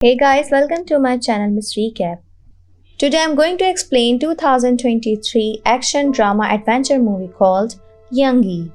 Hey guys, welcome to my channel Miss Recap. Today I'm going to explain 2023 action drama adventure movie called Yangi.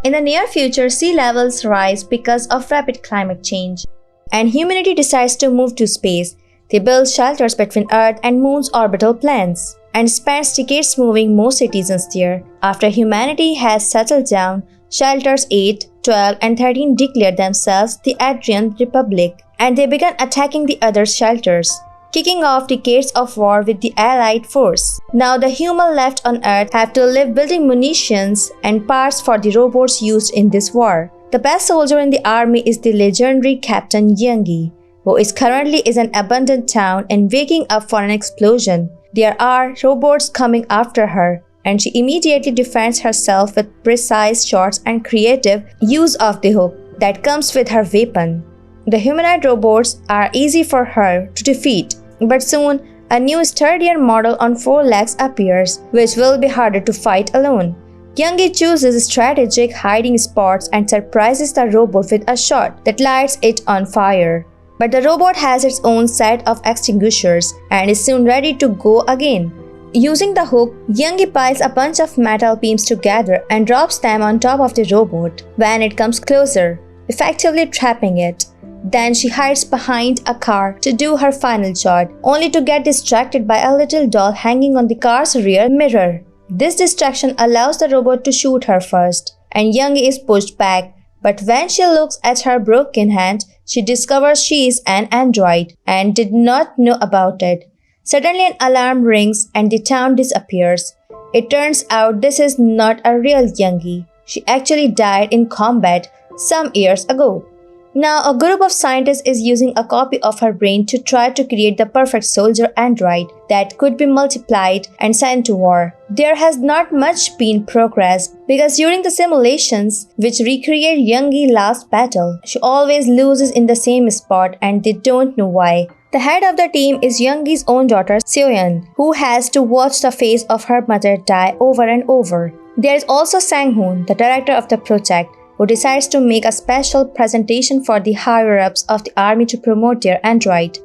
In the near future, sea levels rise because of rapid climate change, and humanity decides to move to space. They build shelters between Earth and Moon's orbital planes, and spends decades moving more citizens there. After humanity has settled down, Shelters 8, 12, and 13 declared themselves the Adrian Republic, and they began attacking the other shelters, kicking off decades of war with the Allied force. Now the humans left on Earth have to live building munitions and parts for the robots used in this war. The best soldier in the army is the legendary Captain Yangi, who is currently in an abandoned town and waking up for an explosion. There are robots coming after her, and she immediately defends herself with precise shots and creative use of the hook that comes with her weapon. The humanoid robots are easy for her to defeat, but soon a new sturdier model on 4 legs appears, which will be harder to fight alone. Yangi chooses strategic hiding spots and surprises the robot with a shot that lights it on fire. But the robot has its own set of extinguishers and is soon ready to go again. Using the hook, Yangi piles a bunch of metal beams together and drops them on top of the robot when it comes closer, effectively trapping it. Then she hides behind a car to do her final shot, only to get distracted by a little doll hanging on the car's rear mirror. This distraction allows the robot to shoot her first, and Yangi is pushed back. But when she looks at her broken hand, she discovers she is an android and did not know about it. Suddenly an alarm rings and the town disappears. It turns out this is not a real Yangi. She actually died in combat some years ago. Now a group of scientists is using a copy of her brain to try to create the perfect soldier android that could be multiplied and sent to war. There has not much been progress because during the simulations which recreate Yangi's last battle, she always loses in the same spot and they don't know why. The head of the team is Yangi's own daughter Seo-hyun, who has to watch the face of her mother die over and over. There is also Sang-hoon, the director of the project, who decides to make a special presentation for the higher-ups of the army to promote their android.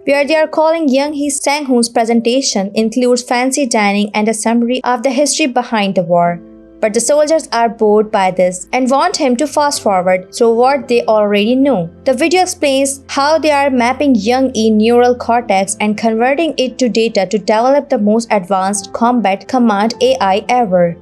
Where they are calling Young-hee, Sang-hoon's presentation includes fancy dining and a summary of the history behind the war. But the soldiers are bored by this and want him to fast forward through what they already know. The video explains how they are mapping Young-hee neural cortex and converting it to data to develop the most advanced combat command AI ever.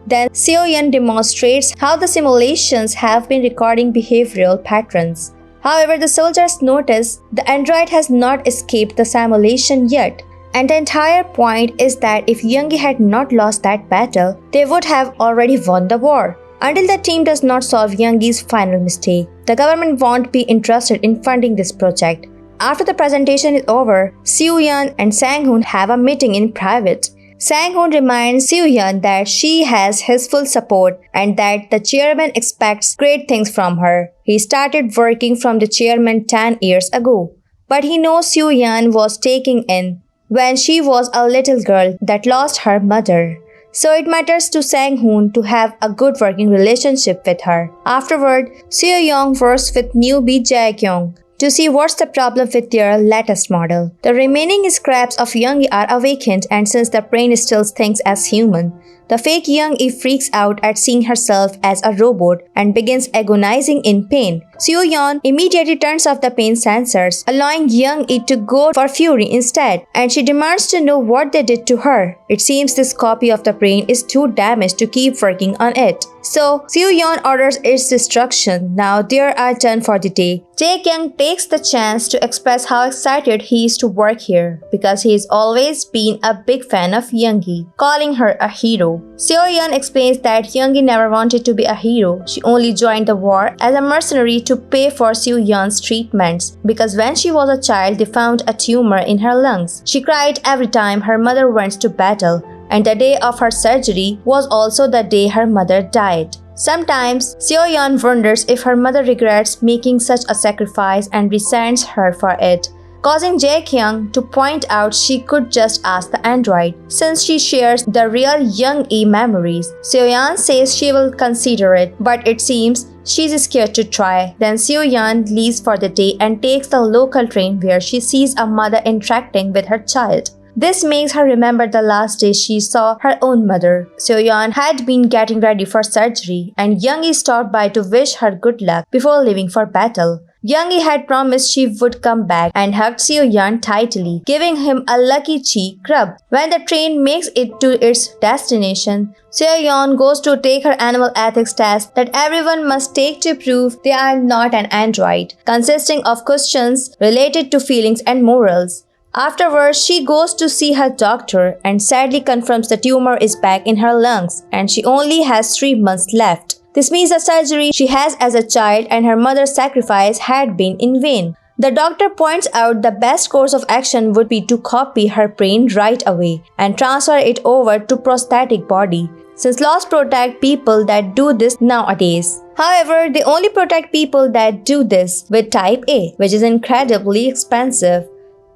Then Seo-hyun demonstrates how the simulations have been recording behavioral patterns. However, the soldiers notice the android has not escaped the simulation yet. And the entire point is that if Yangi had not lost that battle, they would have already won the war. Until the team does not solve Yangi's final mistake, the government won't be interested in funding this project. After the presentation is over, Seo-hyun and Sang-hoon have a meeting in private. Sang-hoon reminds Seo-hyun that she has his full support and that the chairman expects great things from her. He started working from the chairman 10 years ago, but he knows Seo-hyun was taken in when she was a little girl that lost her mother. So it matters to Sang-hoon to have a good working relationship with her. Afterward, Seo-young works with newbie Jae-kyung to see what's the problem with their latest model. The remaining scraps of Yangi are awakened, and since the brain still thinks as human, the fake Yangi freaks out at seeing herself as a robot and begins agonizing in pain. Seo-hyun immediately turns off the pain sensors, allowing Yangi to go for fury instead, and she demands to know what they did to her. It seems this copy of the brain is too damaged to keep working on it. So Seo-hyun orders its destruction. Now they are done for the day. Jae-kyung takes the chance to express how excited he is to work here because he has always been a big fan of Yangi, calling her a hero. Seo-hyun explains that Yangi never wanted to be a hero. She only joined the war as a mercenary to pay for Seo-hyun's treatments because when she was a child they found a tumor in her lungs. She cried every time her mother went to battle, and the day of her surgery was also the day her mother died. Sometimes, Seo-hyun wonders if her mother regrets making such a sacrifice and resents her for it, causing Jae-kyung to point out she could just ask the android, since she shares the real Young-e memories. Seo-hyun says she will consider it, but it seems she's scared to try. Then Seo-hyun leaves for the day and takes the local train where she sees a mother interacting with her child. This makes her remember the last day she saw her own mother. Seo-hyun had been getting ready for surgery, and Yangi stopped by to wish her good luck before leaving for battle. Yangi had promised she would come back and hugged Seo-hyun tightly, giving him a lucky cheek rub. When the train makes it to its destination, Seo-hyun goes to take her annual ethics test that everyone must take to prove they are not an android, consisting of questions related to feelings and morals. Afterwards, she goes to see her doctor and sadly confirms the tumor is back in her lungs and she only has 3 months left. This means the surgery she has as a child and her mother's sacrifice had been in vain. The doctor points out the best course of action would be to copy her brain right away and transfer it over to prosthetic body, since laws protect people that do this nowadays. However, they only protect people that do this with type A, which is incredibly expensive.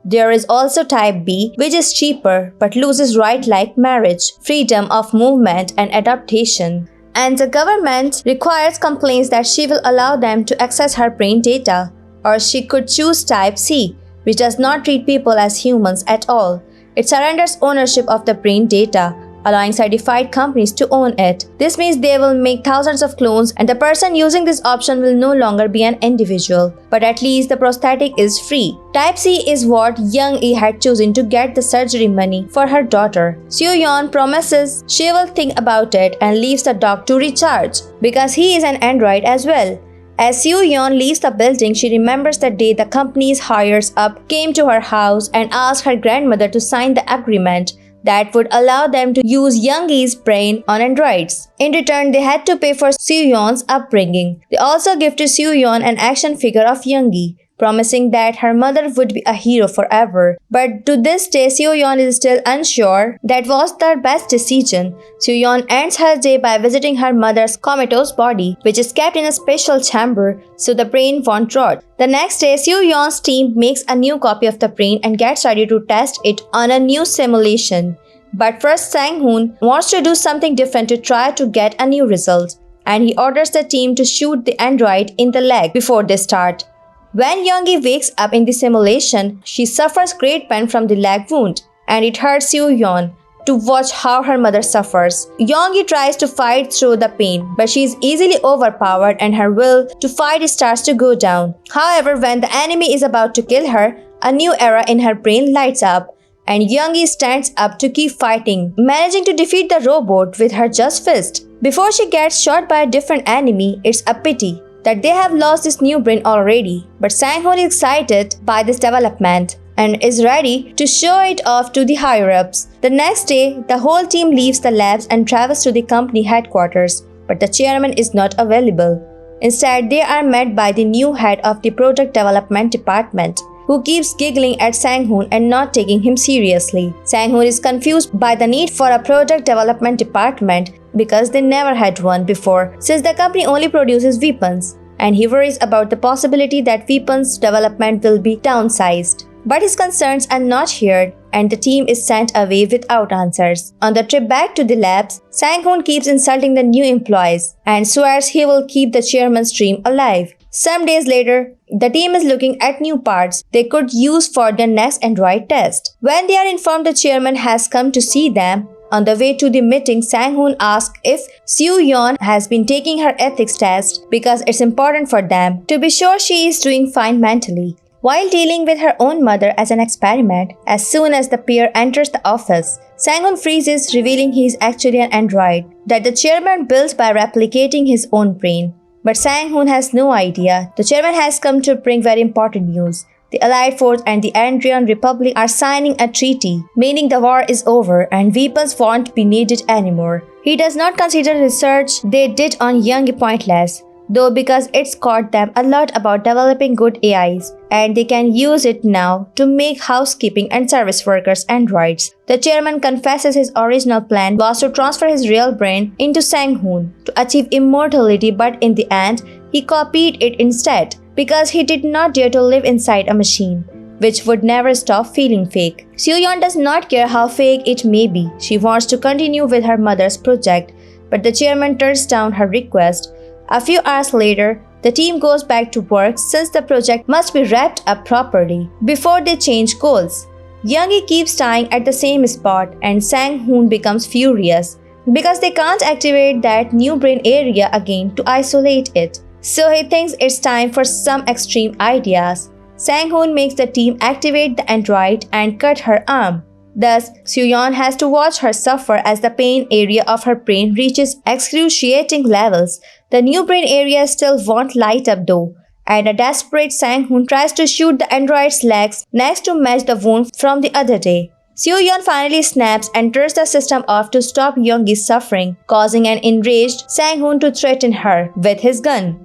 There is also type B, which is cheaper but loses rights like marriage, freedom of movement and adaptation. And the government requires complaints that she will allow them to access her brain data. Or she could choose type C, which does not treat people as humans at all. It surrenders ownership of the brain data, allowing certified companies to own it. This means they will make thousands of clones and the person using this option will no longer be an individual, but at least the prosthetic is free. Type C is what Young-e had chosen to get the surgery money for her daughter. Seo-hyun promises she will think about it and leaves the dog to recharge, because he is an android as well. As Seo-hyun leaves the building, she remembers the day the company's higher ups came to her house and asked her grandmother to sign the agreement that would allow them to use Young-e's brain on androids. In return, they had to pay for Seo-hyun's upbringing. They also gifted Seo-hyun an action figure of Young-e, promising that her mother would be a hero forever. But to this day, Seo-hyun is still unsure that was their best decision. Seo-hyun ends her day by visiting her mother's comatose body, which is kept in a special chamber so the brain won't rot. The next day, Seo-hyun's team makes a new copy of the brain and gets ready to test it on a new simulation. But first, Sang-hoon wants to do something different to try to get a new result, and he orders the team to shoot the android in the leg before they start. When Young-e wakes up in the simulation, she suffers great pain from the leg wound, and it hurts Seo-hyun to watch how her mother suffers. Young-e tries to fight through the pain, but she is easily overpowered and her will to fight starts to go down. However, when the enemy is about to kill her, a new era in her brain lights up, and Young-e stands up to keep fighting, managing to defeat the robot with her just fist. Before she gets shot by a different enemy, it's a pity that they have lost this new brain already, but Sang-hoon is excited by this development and is ready to show it off to the higher-ups. The next day, the whole team leaves the labs and travels to the company headquarters, but the chairman is not available. Instead, they are met by the new head of the product development department, who keeps giggling at Sang-hoon and not taking him seriously. Sang-hoon is confused by the need for a product development department because they never had one before, since the company only produces weapons, and he worries about the possibility that weapons development will be downsized. But his concerns are not heard, and the team is sent away without answers. On the trip back to the labs, Sang-hoon keeps insulting the new employees and swears he will keep the chairman's dream alive. Some days later, the team is looking at new parts they could use for their next android test. When they are informed the chairman has come to see them, on the way to the meeting, Sang-hoon asks if Seo-hyun has been taking her ethics test because it's important for them to be sure she is doing fine mentally. While dealing with her own mother as an experiment, as soon as the pair enters the office, Sang-hoon freezes, revealing he is actually an android that the chairman built by replicating his own brain. But Sang-hoon has no idea. The chairman has come to bring very important news. The Allied Force and the Andrian Republic are signing a treaty, meaning the war is over and weapons won't be needed anymore. He does not consider research they did on Young pointless, though, because it's taught them a lot about developing good AIs, and they can use it now to make housekeeping and service workers androids. The chairman confesses his original plan was to transfer his real brain into Sang-hoon to achieve immortality, but in the end, he copied it instead, because he did not dare to live inside a machine. which would never stop feeling fake. Seo-hyun does not care how fake it may be. She wants to continue with her mother's project, but the chairman turns down her request. A few hours later, the team goes back to work since the project must be wrapped up properly before they change goals. Yangi keeps dying at the same spot and Sang-hoon becomes furious because they can't activate that new brain area again to isolate it. So he thinks it's time for some extreme ideas. Sang-hoon makes the team activate the android and cut her arm. Thus, Seo-hyun has to watch her suffer as the pain area of her brain reaches excruciating levels. The new brain area still won't light up though, and a desperate Sang-hoon tries to shoot the android's legs next to match the wound from the other day. Seo-hyun finally snaps and turns the system off to stop Yoongi's suffering, causing an enraged Sang-hoon to threaten her with his gun.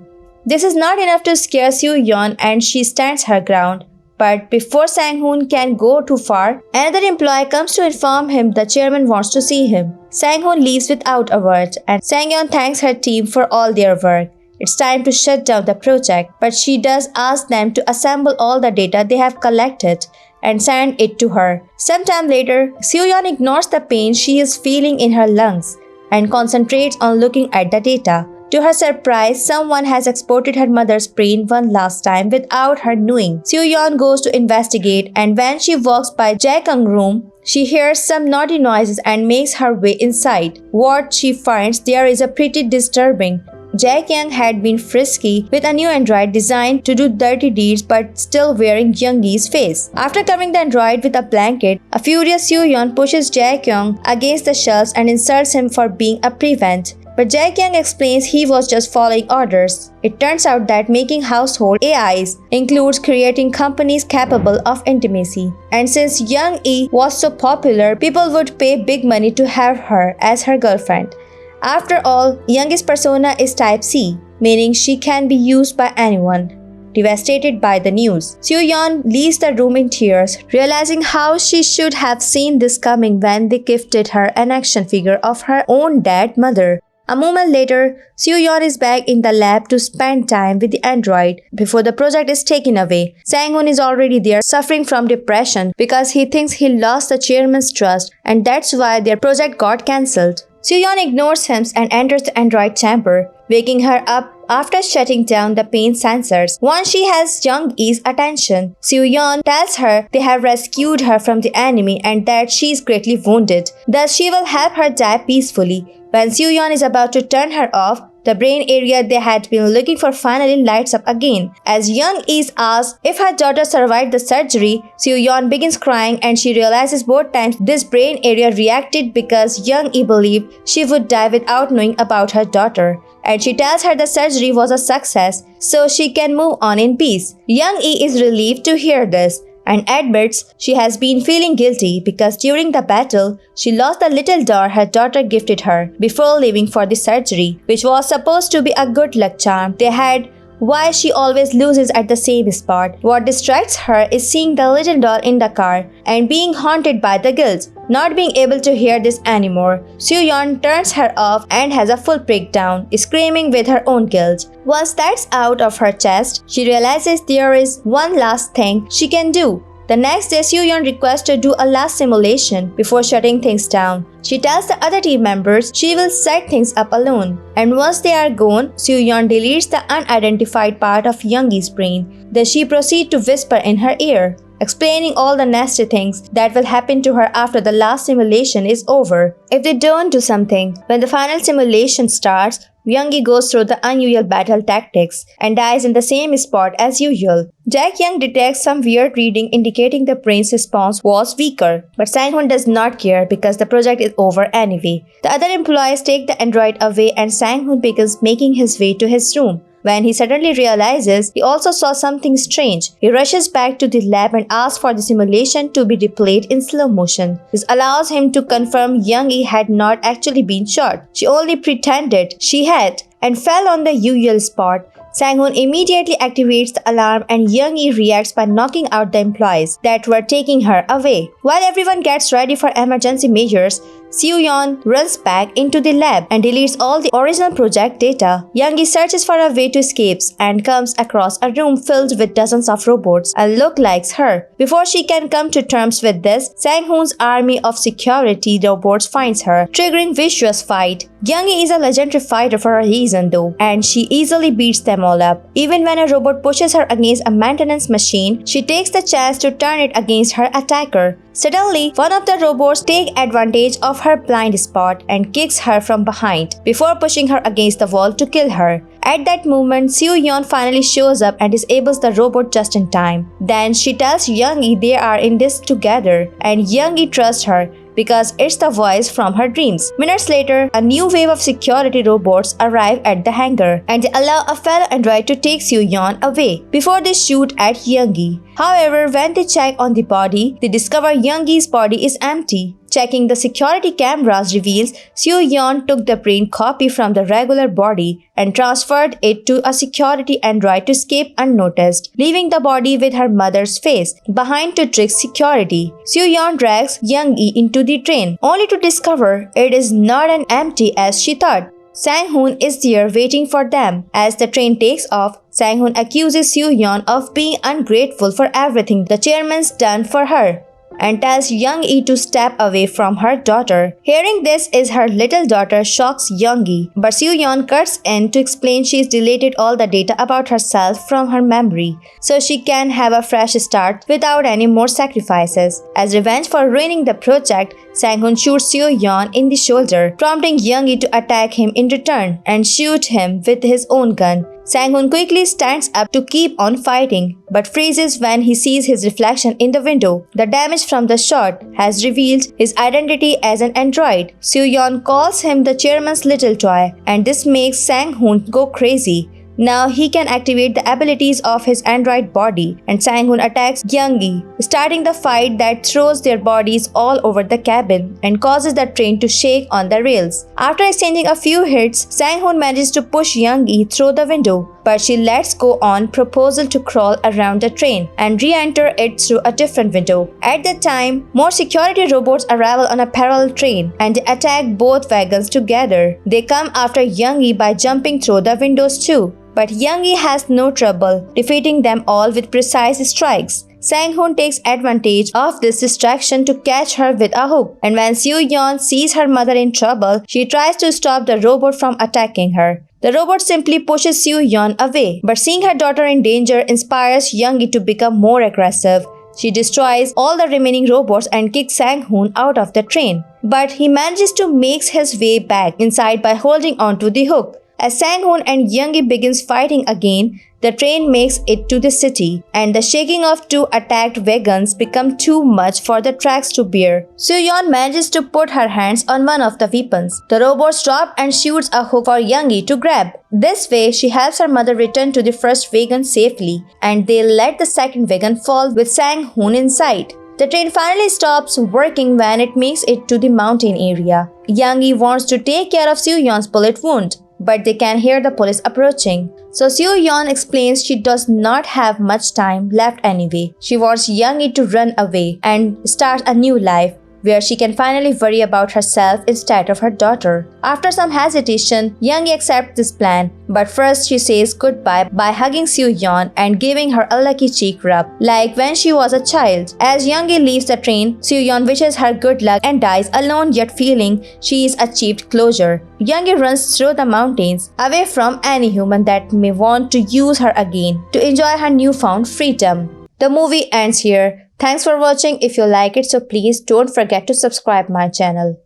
This is not enough to scare Seo-hyun and she stands her ground. But before Sang-hoon can go too far, another employee comes to inform him the chairman wants to see him. Sang-hoon leaves without a word and Sang-yeon thanks her team for all their work. It's time to shut down the project, but she does ask them to assemble all the data they have collected and send it to her. Sometime later, Seo-hyun ignores the pain she is feeling in her lungs and concentrates on looking at the data. To her surprise, someone has exported her mother's brain one last time without her knowing. Seo-hyun goes to investigate and when she walks by Jae-kyung's room, she hears some naughty noises and makes her way inside. What she finds there is a pretty disturbing. Jae-kyung had been frisky with a new android designed to do dirty deeds but still wearing Yoongi's face. After covering the android with a blanket, a furious Seo-hyun pushes Jae-kyung against the shelves and insults him for being a prevent. But Jae-kyung explains he was just following orders. It turns out that making household AIs includes creating companies capable of intimacy. And since Yangi was so popular, people would pay big money to have her as her girlfriend. After all, Yangi's persona is type C, meaning she can be used by anyone. Devastated by the news, Seo-hyun leaves the room in tears, realizing how she should have seen this coming when they gifted her an action figure of her own dead mother. A moment later, Seo-hyun is back in the lab to spend time with the android before the project is taken away. Sang-hoon is already there suffering from depression because he thinks he lost the chairman's trust and that's why their project got cancelled. Seo-hyun ignores him and enters the android chamber, waking her up after shutting down the pain sensors. Once she has Jung-ee's attention, Seo-hyun tells her they have rescued her from the enemy and that she is greatly wounded. Thus, she will help her die peacefully. When Seo-hyun is about to turn her off, the brain area they had been looking for finally lights up again. As Young-e is asked if her daughter survived the surgery, Seo-hyun begins crying and she realizes both times this brain area reacted because Young-e believed she would die without knowing about her daughter. And she tells her the surgery was a success, so she can move on in peace. Young-e is relieved to hear this and admits she has been feeling guilty because during the battle, she lost the little doll her daughter gifted her before leaving for the surgery, which was supposed to be a good luck charm they had. Why she always loses at the same spot. What distracts her is seeing the little doll in the car and being haunted by the guilt. Not being able to hear this anymore, Seo-hyun turns her off and has a full breakdown, screaming with her own guilt. Once that's out of her chest, she realizes there is one last thing she can do. The next day, Seo-hyun requests to do a last simulation before shutting things down. She tells the other team members she will set things up alone. And once they are gone, Seo-hyun deletes the unidentified part of Youngi's brain. Then she proceeds to whisper in her ear, explaining all the nasty things that will happen to her after the last simulation is over if they don't do something. When the final simulation starts, Yangi goes through the unusual battle tactics and dies in the same spot as usual. Jae-kyung detects some weird reading indicating the brain's response was weaker, but Sang-hoon does not care because the project is over anyway. The other employees take the android away and Sang-hoon begins making his way to his room. When he suddenly realizes he also saw something strange, he rushes back to the lab and asks for the simulation to be replayed in slow motion. This allows him to confirm Young-e had not actually been shot. She only pretended she had and fell on the usual spot. Sang-hoon immediately activates the alarm and Young-e reacts by knocking out the employees that were taking her away. While everyone gets ready for emergency measures, Seo-hyun runs back into the lab and deletes all the original project data. Yangi searches for a way to escape and comes across a room filled with dozens of robots and lookalikes her. Before she can come to terms with this, Sang-hoon's army of security robots finds her, triggering vicious fight. Yangi is a legendary fighter for a reason though, and she easily beats them all up. Even when a robot pushes her against a maintenance machine, she takes the chance to turn it against her attacker. Suddenly, one of the robots takes advantage of her blind spot and kicks her from behind before pushing her against the wall to kill her. At that moment, Seo-hyun finally shows up and disables the robot just in time. Then she tells Yangi they are in this together, and Yangi trusts her because it's the voice from her dreams. Minutes later, a new wave of security robots arrive at the hangar and they allow a fellow android to take Seo-hyun away before they shoot at Yangi. However, when they check on the body, they discover Yangi's body is empty. Checking the security cameras reveals Seo-hyun took the brain copy from the regular body and transferred it to a security android to escape unnoticed, leaving the body with her mother's face behind to trick security. Seo-hyun drags Yangi into the train, only to discover it is not as empty as she thought. Sang-hoon is there waiting for them. As the train takes off, Sang-hoon accuses Seo-hyun of being ungrateful for everything the chairman's done for her and tells Yangi to step away from her daughter. Hearing this is her little daughter shocks Yangi, but Seo-hyun cuts in to explain she's deleted all the data about herself from her memory so she can have a fresh start without any more sacrifices. As revenge for ruining the project, Sang-hoon shoots Seo-hyun in the shoulder, prompting Yangi to attack him in return and shoot him with his own gun. Sang-hoon quickly stands up to keep on fighting, but freezes when he sees his reflection in the window. The damage from the shot has revealed his identity as an android. Seo-hyun calls him the chairman's little toy, and this makes Sang-hoon go crazy. Now he can activate the abilities of his android body, and Sang-hoon attacks Yangi, starting the fight that throws their bodies all over the cabin and causes the train to shake on the rails. After exchanging a few hits, Sang-hoon manages to push Yangi through the window, but she lets go on proposal to crawl around the train and re-enter it through a different window. At that time, more security robots arrive on a parallel train and they attack both wagons together. They come after Yangi by jumping through the windows too, but Yangi has no trouble defeating them all with precise strikes. Sang-hoon takes advantage of this distraction to catch her with a hook, and when Seo-hyun sees her mother in trouble, she tries to stop the robot from attacking her. The robot simply pushes Seo-hyun away, but seeing her daughter in danger inspires Yangi to become more aggressive. She destroys all the remaining robots and kicks Sang-hoon out of the train, but he manages to make his way back inside by holding onto the hook. As Sang-hoon and Yangi begins fighting again, the train makes it to the city, and the shaking of two attacked wagons becomes too much for the tracks to bear. Seo-hyun manages to put her hands on one of the weapons. The robot stops and shoots a hook for Yangi to grab. This way, she helps her mother return to the first wagon safely, and they let the second wagon fall with Sang-hoon inside. The train finally stops working when it makes it to the mountain area. Yangi wants to take care of Seo-hyun's bullet wound, but they can hear the police approaching. So Seo-hyun explains she does not have much time left anyway. She wants Yangi to run away and start a new life where she can finally worry about herself instead of her daughter. After some hesitation, Yangi accepts this plan, but first she says goodbye by hugging Seo-hyun and giving her a lucky cheek rub, like when she was a child. As Yangi leaves the train, Seo-hyun wishes her good luck and dies alone, yet feeling she's achieved closure. Yangi runs through the mountains, away from any human that may want to use her again, to enjoy her newfound freedom. The movie ends here. Thanks for watching. If you like it, so please don't forget to subscribe my channel.